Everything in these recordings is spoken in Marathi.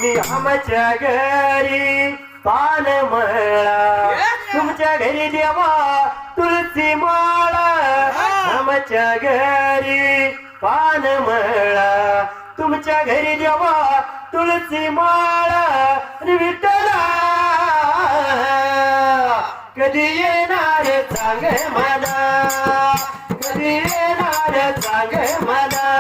मी आमच्या घरी पान मळा तुमच्या घरी देवा तुळशी माळा आमच्या घरी पान मळा तुमच्या घरी देवा तुळशी माळा विठ्ठला कधी येणार सांग मला कधी येणार सांग मला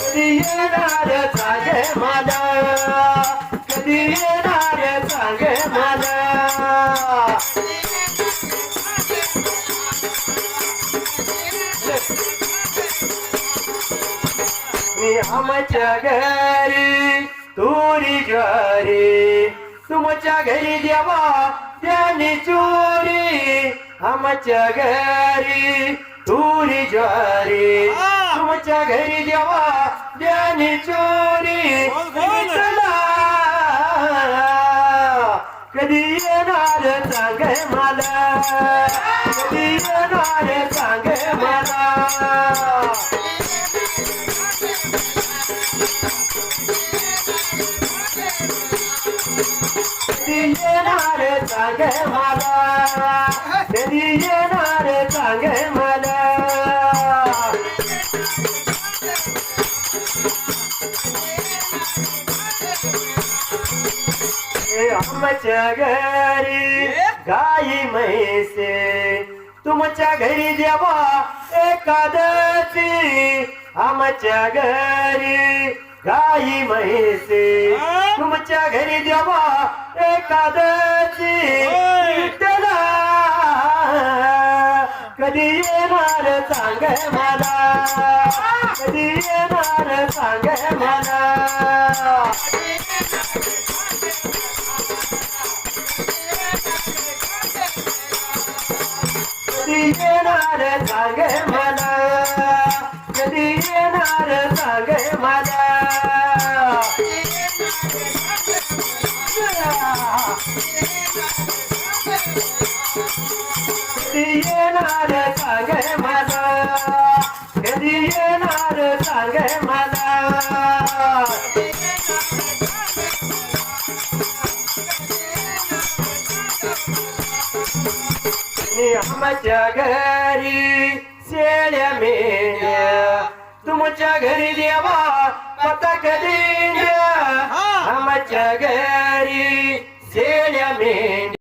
कधी येणार सांग मला कधी येणार सांग मला मी आमच्या घरी तुरी ज्वारी तुमच्या घरी देवा त्याने चोरी आमच्या घरी तुरी ज्वारी तुमच्या घरी देवा त्याने चोरी विठ्ठला कधी येणार सांग मला कधी येणार सांग मला कधी येणार सांग मला कधी येणार सांग मला आमच्या घरी गाई म्हैसे तुमच्या घरी देवा एकादशी आमच्या घरी गाई म्हैसे तुमच्या घरी देवा एकादशी विठ्ठला कधी येणार सांग मला कधी येणार सांग मला कधी येणार सांग मला कधी येणार सांग मला कधी येणार सांग मला कधी येणार सांग मला मी आमच्या घरी शेळ्या मेंढ्या तुमच्या घरी देवा पतक दिंड्या आमच्या घरी शेळ्या मेंढ्या